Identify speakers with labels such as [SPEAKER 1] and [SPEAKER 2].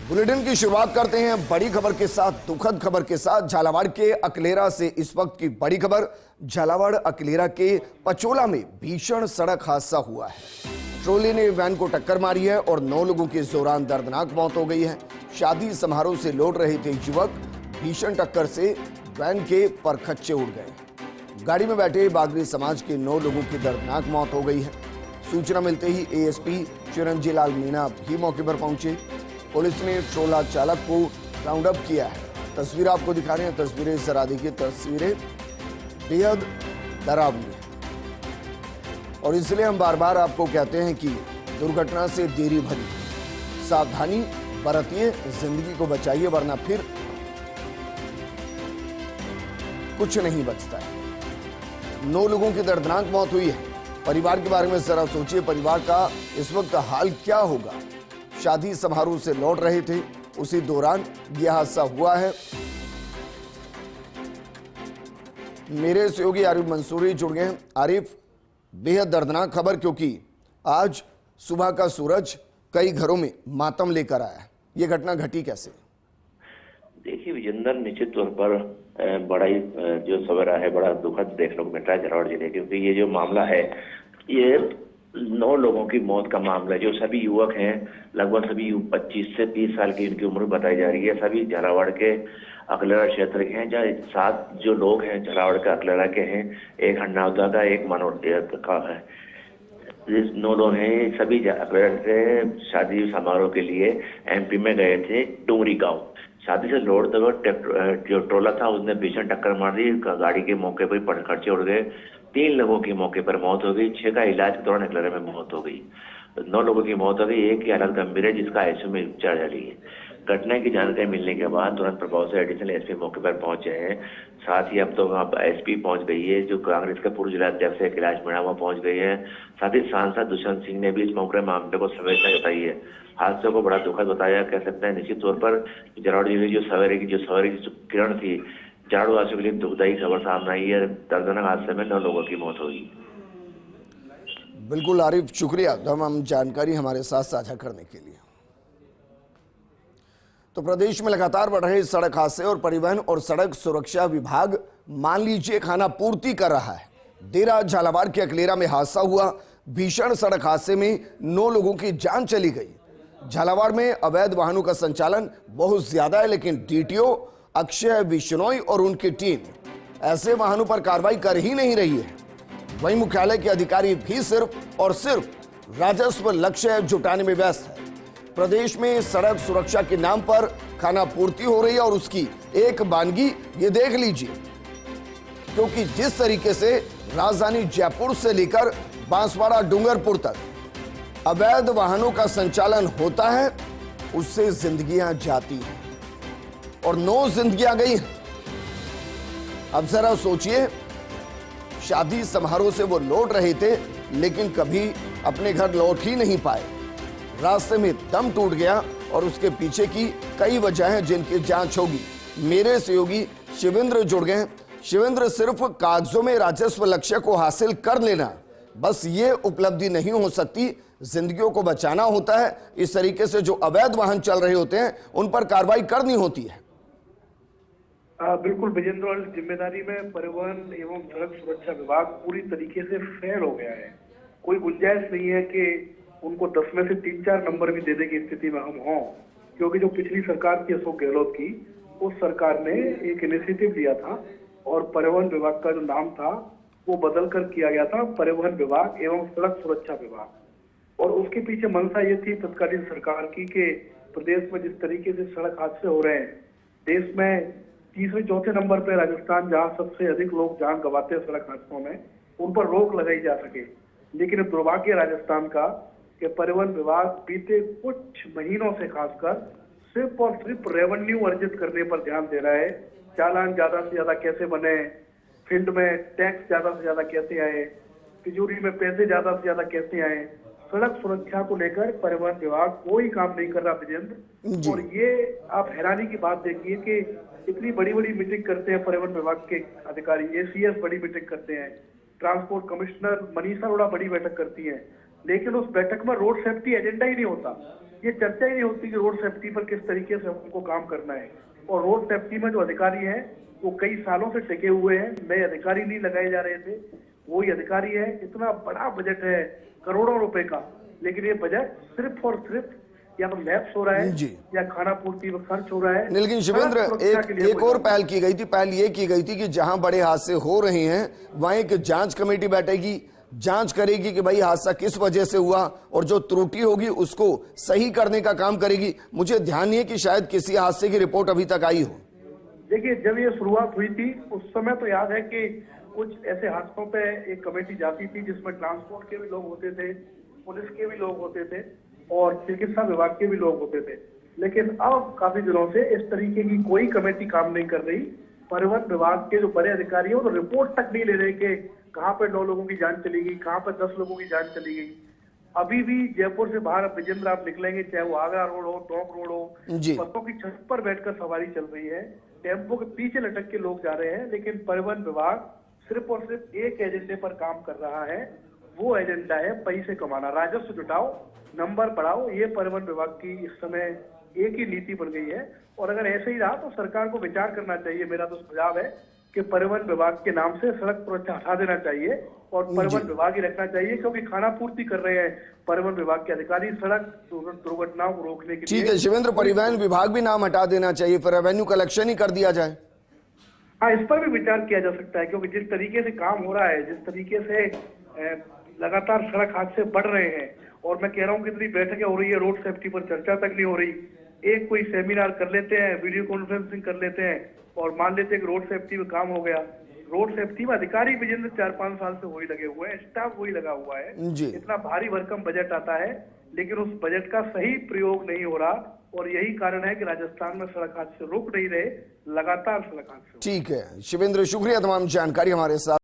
[SPEAKER 1] Bulletin की शुरुआत करते हैं बड़ी खबर के साथ, दुखद खबर के साथ। झालावाड़ के अकलेरा से इस वक्त की बड़ी खबर। झालावाड़ अकलेरा के पचोला में भीषण सड़क हादसा हुआ है। ट्रोले ने वैन को टक्कर मारी है और 9 लोगों की जोरान दर्दनाक मौत हो गई है। शादी समारोह से लौट रहे थे युवक, भीषण टक्कर से वैन के परखच्चे उड़ गए। गाड़ी में बैठे बागरी समाज के 9 लोगों की दर्दनाक मौत हो गई है। सूचना मिलते ही एएसपी चिरंजीव लाल मीणा भी मौके पर पहुंचे। पुलिस ने ट्रोला चालक को राउंड अप किया है। तस्वीर आपको दिखा रहे हैं, तस्वीरें जरा देखिए। तस्वीरें बेहद डरावनी है और इसलिए हम बार बार आपको कहते हैं कि दुर्घटना से देरी भरी सावधानी बरतिए, जिंदगी को बचाइए, वरना फिर कुछ नहीं बचता है। 9 लोगों की दर्दनाक मौत हुई है। परिवार के बारे में जरा सोचिए, परिवार का इस वक्त हाल क्या होगा। शादी समारोह से लौट रहे थे, उसी दौरान यह हादसा हुआ है। मेरे सहयोगी आरिफ मंसूरी जुड़ गए हैं। आरिफ, बेहद दर्दनाक खबर, क्योंकि आज सुबह का सूरज कई घरों में मातम लेकर आया है। ये घटना घटी कैसे?
[SPEAKER 2] देखिए विजेंद्र, निश्चित तौर पर बड़ा ही जो सवेरा है बड़ा दुखद देखने को मिल रहा है झालावाड़ जिले, क्योंकि ये जो मामला है ये 9 लोगों की मौत का मामला है, जो सभी युवक हैं। लगभग सभी 25 से 30 साल की इनकी उम्र बताई जा रही है। सभी झालावाड़ के अकलेरा क्षेत्र के हैं, जहाँ 7 जो लोग हैं झालावाड़ के अकलेरा के हैं। एक हन्नावदा का, एक मनोटिया का है। 9 लोग हैं, सभी अकलेरा से शादी समारोह के लिए एमपी में गए थे डूंगरी गाँव। शादी से लौटते वक्त जो ट्रोला था उसने भीषण टक्कर मार दी। गाड़ी के मौके पर परखच्चे उड़ गए। 3 लोगों की मौके पर मौत हो गई। 6 का इलाज के दौरान अकलेरा में मौत हो गई। 9 लोगों की मौत हो गई। एक की हालत गंभीर है, जिसका आईसीयू में उपचार जारी है। घटना की जानकारी मिलने के बाद तुरंत प्रभाव से एडिशनल एसपी मौके पर पहुंचे हैं। साथ ही अब तो वहाँ एसपी पहुंच गई है, जो कांग्रेस के पूर्व जिला अध्यक्ष है कैलाश मीणा वहाँ पहुंच गई है। साथ ही सांसद दुष्यंत सिंह ने भी इस मौके मामले को संवेदना जताई है। हादसे को बड़ा दुखद बताया कह सकते हैं। निश्चित तौर पर झालावाड़ जिले की जो सवेरे की किरण थी, झालावाड़ वासियों के लिए दुखदायी खबर सामने आई है। दर्दनाक हादसे में 9 लोगों की मौत हुई।
[SPEAKER 1] बिल्कुल आरिफ, शुक्रिया तमाम जानकारी हमारे साथ साझा करने के लिए। तो प्रदेश में लगातार बढ़ रहे सड़क हादसे और परिवहन और सड़क सुरक्षा विभाग मान लीजिए खाना पूर्ति कर रहा है। देर रात झालावाड़ के अकलेरा में हादसा हुआ। भीषण सड़क हादसे में 9 लोगों की जान चली गई। झालावाड़ में अवैध वाहनों का संचालन बहुत ज्यादा है, लेकिन डीटीओ अक्षय बिश्नोई और उनकी टीम ऐसे वाहनों पर कार्रवाई कर ही नहीं रही है। वहीं मुख्यालय के अधिकारी भी सिर्फ और सिर्फ राजस्व लक्ष्य जुटाने में व्यस्त है। प्रदेश में सड़क सुरक्षा के नाम पर खाना पूर्ति हो रही है और उसकी एक वानगी ये देख लीजिए, क्योंकि जिस तरीके से राजधानी जयपुर से लेकर बांसवाड़ा डूंगरपुर तक अवैध वाहनों का संचालन होता है, उससे जिंदगियां जाती हैं और 9 जिंदगियां गई हैं। अब जरा सोचिए, शादी समारोह से वो लौट रहे थे, लेकिन कभी अपने घर लौट ही नहीं पाए। रास्ते में दम टूट गया और उसके पीछे की कई वजहें जिनकी जांच होगी। मेरे सहयोगी शिवेंद्र जुड़ गए। शिवेंद्र, सिर्फ कागजों में राजस्व लक्ष्य को हासिल कर लेना बस ये उपलब्धि नहीं हो सकती, जिंदगियों को बचाना होता है। इस तरीके से जो अवैध वाहन चल रहे होते हैं उन पर कार्रवाई करनी होती है।
[SPEAKER 3] बिल्कुल विजेंद्र, जिम्मेदारी में परिवहन एवं सड़क सुरक्षा विभाग पूरी तरीके से फेल हो गया है। कोई गुंजाइश नहीं है कि उनको 10 में से 3-4 नंबर भी देने की स्थिति में हम हों, क्योंकि जो पिछली सरकार थी अशोक गहलोत की, उस सरकार ने एक इनिशिएटिव लिया था और परिवहन विभाग का जो नाम था वो बदल कर किया गया था परिवहन विभाग एवं सड़क सुरक्षा विभाग। और उसके पीछे मंशा ये थी तत्कालीन सरकार की कि प्रदेश में जिस तरीके से सड़क हादसे हो रहे हैं, देश में 3रे-4थे नंबर पर राजस्थान, जहां सबसे अधिक लोग जान गंवाते हैं सड़क हादसों में, उन पर रोक लगाई जा सके। लेकिन दुर्भाग्य राजस्थान का कि परिवहन विभाग बीते कुछ महीनों से खासकर सिर्फ और सिर्फ रेवेन्यू अर्जित करने पर ध्यान दे रहा है। चालान ज्यादा से ज्यादा कैसे बने, फील्ड में टैक्स ज्यादा से ज्यादा कैसे आए, तिजोरी में पैसे ज्यादा से ज्यादा कैसे आए। सड़क सुरक्षा को लेकर परिवहन विभाग कोई काम नहीं कर रहा विजेंद्र। और ये आप हैरानी की बात देखिए कि इतनी बड़ी बड़ी मीटिंग करते हैं परिवहन विभाग के अधिकारी, एसीएस बड़ी मीटिंग करते हैं, ट्रांसपोर्ट कमिश्नर मनीषा अरोड़ा बड़ी बैठक करती हैं, लेकिन उस बैठक में रोड सेफ्टी एजेंडा ही नहीं होता। ये चर्चा ही नहीं होती कि रोड सेफ्टी पर किस तरीके से हमको काम करना है। और रोड सेफ्टी में जो अधिकारी हैं वो कई सालों से टिके हुए हैं, नए अधिकारी नहीं लगाए जा रहे थे, वही अधिकारी है। इतना बड़ा बजट है करोड़ों रुपए का, लेकिन ये बजट सिर्फ और सिर्फ या तो लैप्स हो रहा है
[SPEAKER 1] जी।
[SPEAKER 3] या खाना पूर्ति में खर्च हो रहा है।
[SPEAKER 1] लेकिन शिवेंद्र, एक और पहल की गई थी। पहल ये की गई थी कि जहां बड़े हादसे हो रहे हैं वहां एक जांच कमेटी बैठेगी, जांच करेगी कि भाई हादसा किस वजह से हुआ और जो त्रुटि होगी उसको सही करने का काम करेगी। मुझे ध्यान नहीं है कि शायद किसी हादसे की रिपोर्ट अभी तक आई हो।
[SPEAKER 3] देखिए, जब ये शुरुआत हुई थी उस समय तो याद है कि कुछ ऐसे हादसों पे एक कमेटी जाती थी जिसमें ट्रांसपोर्ट के भी लोग होते थे, पुलिस के भी लोग होते थे और चिकित्सा विभाग के भी लोग होते थे। लेकिन अब काफी दिनों से इस तरीके की कोई कमेटी काम नहीं कर रही। परिवहन विभाग के जो बड़े अधिकारी हैं वो तो रिपोर्ट तक नहीं ले रहे कि कहाँ पे 9 लोगों की जान चली गई, कहाँ पे 10 लोगों की जान चली गई। अभी भी जयपुर से बाहर विजेंद्र आप निकलेंगे, चाहे वो आगरा रोड हो, टोंक रोड हो, बसों की छत पर बैठकर सवारी चल रही है, टेम्पो के पीछे लटक के लोग जा रहे हैं। लेकिन परिवहन विभाग सिर्फ और सिर्फ एक एजेंडे पर काम कर रहा है, वो एजेंडा है पैसे कमाना, राजस्व जुटाओ, नंबर बढ़ाओ। ये परिवहन विभाग की इस समय एक ही नीति बन गई है। और अगर ऐसे ही रहा तो सरकार को विचार करना चाहिए। मेरा तो सुझाव है कि परिवहन विभाग के नाम से सड़क सुरक्षा हटा देना चाहिए और परिवहन विभाग ही रखना चाहिए, क्योंकि खाना पूर्ति कर रहे हैं परिवहन विभाग के अधिकारी सड़क दुर्घटनाओं को रोकने के लिए।
[SPEAKER 1] ठीक है शिवेंद्र, परिवहन विभाग भी नाम हटा देना चाहिए, फिर रेवेन्यू कलेक्शन ही कर दिया जाए।
[SPEAKER 3] हाँ, इस पर भी विचार किया जा सकता है, क्योंकि जिस तरीके से काम हो रहा है, जिस तरीके से लगातार सड़क हादसे बढ़ रहे हैं, और मैं कह रहा हूँ कितनी बैठकें हो रही है, रोड सेफ्टी पर चर्चा तक नहीं हो रही। एक कोई सेमिनार कर लेते हैं, वीडियो कॉन्फ्रेंसिंग कर लेते हैं और मान लेते हैं कि रोड सेफ्टी में काम हो गया। रोड सेफ्टी में अधिकारी विजेंद्र 4-5 साल से वही लगे हुए हैं, स्टाफ वही लगा हुआ है
[SPEAKER 1] जी।
[SPEAKER 3] इतना भारी भरकम बजट आता है, लेकिन उस बजट का सही प्रयोग नहीं हो रहा और यही कारण है कि राजस्थान में सड़क हादसे रुक नहीं रहे, लगातार सड़क हादसे।
[SPEAKER 1] ठीक है शिवेंद्र, शुक्रिया तमाम जानकारी हमारे साथ।